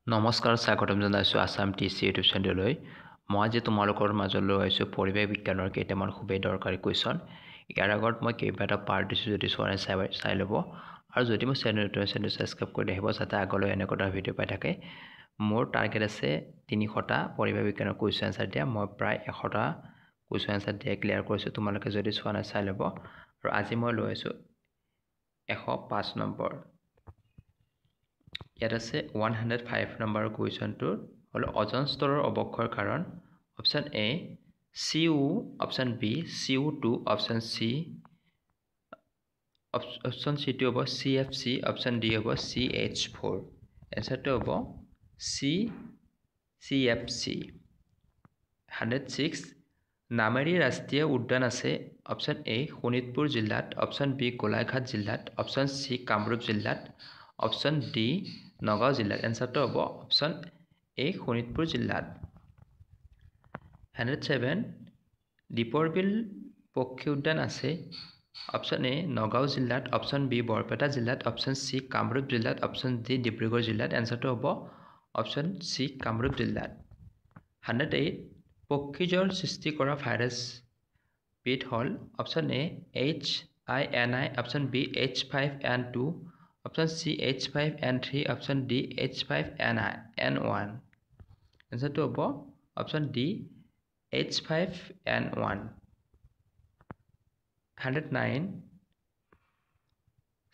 নমস্কাৰ স্বাগতম জনাইছোঁ আছাম টিচি ইউটিউব চেনেললৈ। মই আজি তোমালোকৰ মাজলৈ আহিছোঁ পৰিৱেশ বিজ্ঞানৰ কেইটামান খুবেই দৰকাৰী কুৱেশ্যন। ইয়াৰ আগত মই কেইবাটা পাৰ্ট দিছোঁ, যদি চোৱা নাই চাই ল'ব। আৰু যদি মোৰ চেনেলটো ছাবস্ক্ৰাইব কৰি আহিব, যাতে আগলৈ এনেকুৱা ভিডিঅ' পাই থাকে। মোৰ টাৰ্গেট আছে 300টা পৰিৱেশ বিজ্ঞানৰ কুৱেশ্যন এনচাৰ দিয়া। মই প্ৰায় 100টা কুৱেশ্যন এনচাৰ দিয়া ক্লিয়াৰ কৰিছোঁ। তোমালোকে যদি চোৱা নাই চাই ল'ব। আৰু আজি মই লৈ আহিছোঁ 105 নম্বৰ। ইয়াত আছে 105 নম্বৰ কুৱেশ্যনটো হ'ল অজন স্তৰৰ অৱক্ষয়ৰ কাৰণ। Option A CO, option B CO2, option C option চিটো হ'ব CFC, অপশ্যন ডি হ'ব CH4। এনচাৰটো হ'ব CFC। 106 নামেৰী ৰাষ্ট্ৰীয় উদ্যান আছে। অপশ্যন এ শোণিতপুৰ জিলাত, অপশ্যন বি গোলাঘাট জিলাত, অপশ্যন চি কামৰূপ জিলাত, অপশ্যন ডি নগাঁও জিলাত। এনচাৰটো হ'ব অপশ্যন এ শোণিতপুৰ জিলাত। 107 দীপৰ বিল পক্ষী উদ্যান আছে। অপশ্যন এ নগাঁও জিলাত, অপশ্যন বি বৰপেটা জিলাত, অপশ্যন চি কামৰূপ জিলাত, অপশ্যন ডি ডিব্ৰুগড় জিলাত। এনচাৰটো হ'ব অপশ্যন চি কামৰূপ জিলাত। 108 পক্ষী জ্বৰ সৃষ্টি কৰা ভাইৰাছ বিধ হ'ল। Option A H1N1, option B H5N2, option C H5N3, option D H5N1। এনচাৰটো হ'ব অপশ্যন ডি H5N1। 109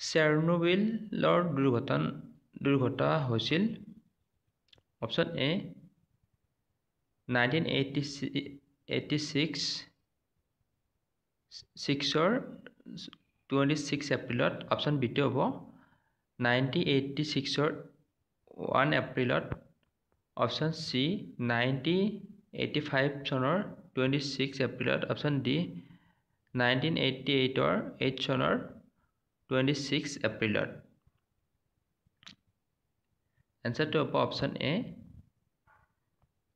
চেৰনোবিলৰ দুৰ্ঘটনা হৈছিল। অপশ্যন এ 1986ৰ 26 এপ্ৰিলত, অপশ্যন বিটো হ'ব 1986ৰ 1 এপ্ৰিলত, অপশ্যন চি 1985 চনৰ 26 এপ্ৰিলত, অপশ্যন ডি 1988 চনৰ 26 এপ্ৰিলত। এনচাৰটো হ'ব অপশ্যন এ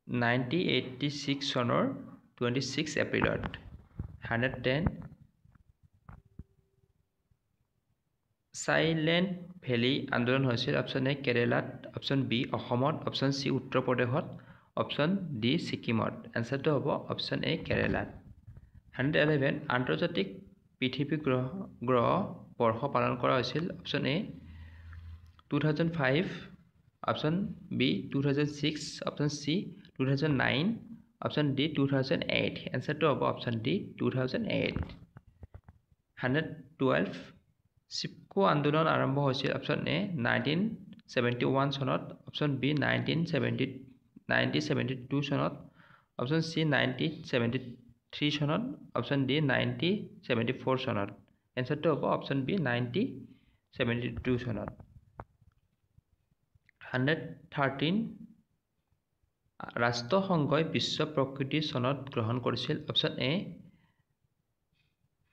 1986 চনৰ 26 এপ্ৰিলত। 110 চাইলেণ্ট ভেলী আন্দোলন হৈছিল। অপশ্যন এ কেৰেলাত, অপশ্যন বি অসমত, অপশ্যন চি উত্তৰ প্ৰদেশত, অপশ্যন ডি ছিকিমত। এনচাৰটো হ'ব অপশ্যন এ কেৰেলাত। 111 আন্তৰ্জাতিক পৃথিৱী গ্ৰহ বৰ্ষ পালন কৰা হৈছিল। Option A 2005, option B 2006, option C 2009, option D 2008। এনচাৰটো হ'ব অপশ্যন ডি 2008। 112 চিপকো আন্দোলন আৰম্ভ হৈছিল। অপশ্যন এ 1971 চনত, অপশ্যন বি 1972 চনত, অপশ্যন চি 1973 চনত, অপশ্যন ডি 1974 চনত। এনচাৰটো হ'ব অপশ্যন বি 1972 চনত। 113 ৰাষ্ট্ৰসংঘই বিশ্ব প্ৰকৃতি চনত গ্ৰহণ কৰিছিল। অপশ্যন এ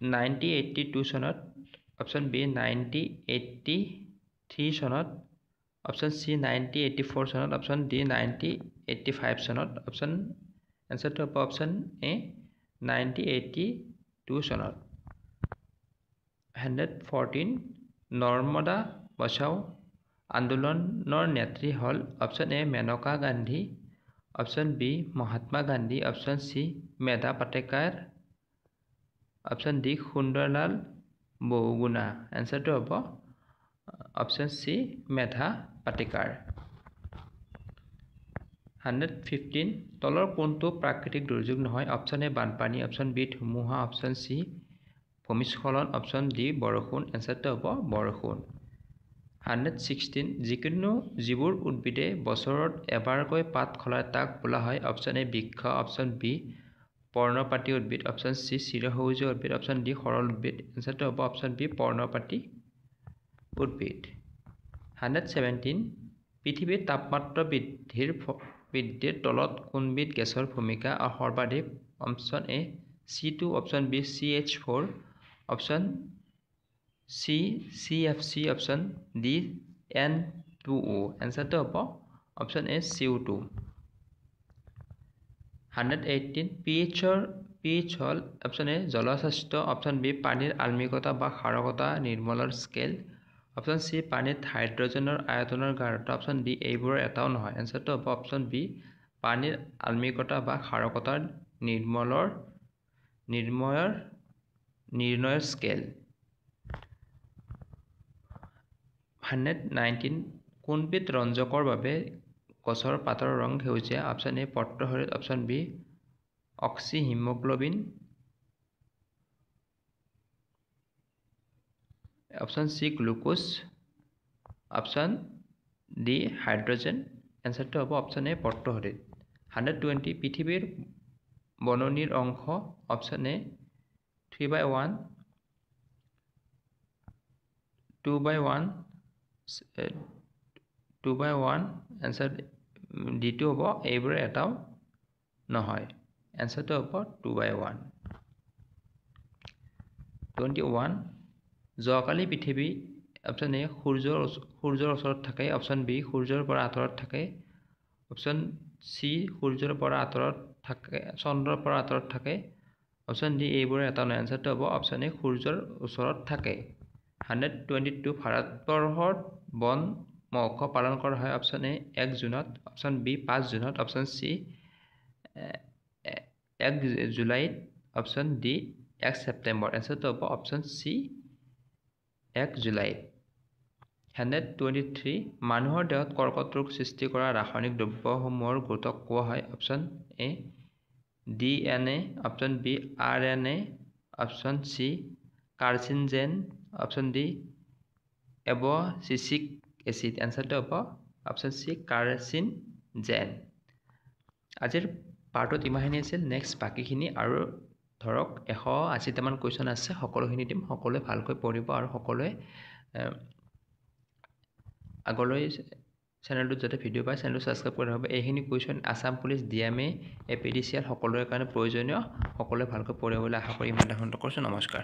1982 চনত, অপশ্যন বি 1983 চনত, অপশ্যন চি 1984 চনত, অপশ্যন ডি 1985 চনত। অপশ্যন এনচাৰটো হ'ব অপশ্যন এ 1982 চনত। 114 নৰ্মদা বচাও আন্দোলনৰ নেত্ৰী হ'ল। Option A Maneka Gandhi, option B Mahatma Gandhi, option C Medha Patkar, option D Sunderlal Bahuguna. এনচাৰটো হ'ব অপশ্যন চি মেধা পাটেকাৰ। 115 তলৰ কোনটো প্ৰাকৃতিক দুৰ্যোগ নহয়। অপশ্যন এ বানপানী, অপশ্যন বি ধুমুহা, অপশ্যন চি ভূমিস্খলন, অপশ্যন ডি বৰষুণ। এনচাৰটো হ'ব বৰষুণ। 116 যিবোৰ উদ্ভিদে বছৰত এবাৰকৈ পাত সলায় তাক বোলা হয়। অপশ্যন এ বৃক্ষ, অপশ্যন বি পৰ্ণপাতী উদ্ভিদ, অপশ্যন চি চিৰসেউজীয়া উদ্ভিদ, অপশ্যন ডি সৰল উদ্ভিদ। এনচাৰটো হ'ব অপশ্যন বি পৰ্ণপাতী উদ্ভিদ। 117 পৃথিৱীৰ তাপমাত্ৰা বৃদ্ধিৰ তলত কোনবিধ গেছৰ ভূমিকা সৰ্বাধিক। Option A C2, option B CH4, option C CFC, option D N2O। এনচাৰটো হ'ব অপশ্যন এ CO2। 118 pH হ'ল অপশ্যন এ জলস্বাস্থ্য, অপশ্যন বি পানীৰ আম্লীকতা বা ক্ষাৰকতা নিৰ্মলৰ স্কেল, অপশ্যন চি পানীত হাইড্ৰজেনৰ আয়তনৰ গাঢ়তা অপশ্যন ডি এইবোৰৰ এটাও নহয় এনচাৰটো হ'ব অপশ্যন বি পানীৰ আম্লিকতা বা ক্ষাৰকতাৰ নিৰ্ণয়ৰ স্কেল 119 কোনবিধ ৰঞ্জকৰ বাবে গছৰ পাতৰ ৰং সেউজীয়া অপশ্যন এ পত্ৰহৰিত option B oxyhaemoglobin option C glucose option D hydrogen এনচাৰটো হ'ব অপশ্যন এ পত্ৰহৰিত 120 পৃথিৱীৰ বননিৰ অংশ অপশ্যন এ 3/1 2/1 2/1 এনচাৰ ডিটো হ'ব এইবোৰ এটাও নহয় এনচাৰটো হ'ব 2/1 21 যোৱাকালি পৃথিৱী অপশ্যন এ সূৰ্যৰ ওচৰত থাকে অপশ্যন বি সূৰ্যৰ পৰা আঁতৰত থাকে অপশ্যন চি সূৰ্যৰ পৰা আঁতৰত থাকে চন্দ্ৰৰ পৰা আঁতৰত থাকে অপশ্যন ডি এইবোৰ এটা নহয় এনচাৰটো হ'ব অপশ্যন এ সূৰ্যৰ ওচৰত থাকে 122 ভাৰতবৰ্ষত বন মহোৎসৱ পালন কৰা হয় অপশ্যন এ 1 জুনত অপশ্যন বি 5 জুনত অপশ্যন চি 1 জুলাইত অপশ্যন ডি 1 ছেপ্টেম্বৰ এনচাৰটো হ'ব অপশ্যন চি 1 জুলাইত 123 মানুহৰ দেহত কৰ্কট ৰোগ সৃষ্টি কৰা ৰাসায়নিক দ্ৰব্যসমূহৰ গোটক কোৱা হয় option A DNA option B RNA option C carcinogen option D abscisic acid এনচাৰটো হ'ব অপশ্যন চি কাৰ্চিনজেন আজিৰ পাৰ্টত ইমানখিনি আছিল নেক্সট বাকীখিনি আৰু ধৰক 180টামান কুৱেশ্যন আছে সকলোখিনি দিম সকলোৱে ভালকৈ পঢ়িব আৰু সকলোৱে আগলৈ চেনেলটোত যাতে ভিডিঅ' পায় চেনেলটো ছাবস্ক্ৰাইব কৰি ৰাখিব এইখিনি question Assam police DMA APDCL সকলোৰে কাৰণে প্ৰয়োজনীয় সকলোৱে ভালকৈ পঢ়িবলৈ আশা কৰি ইমান কৰিছোঁ নমস্কাৰ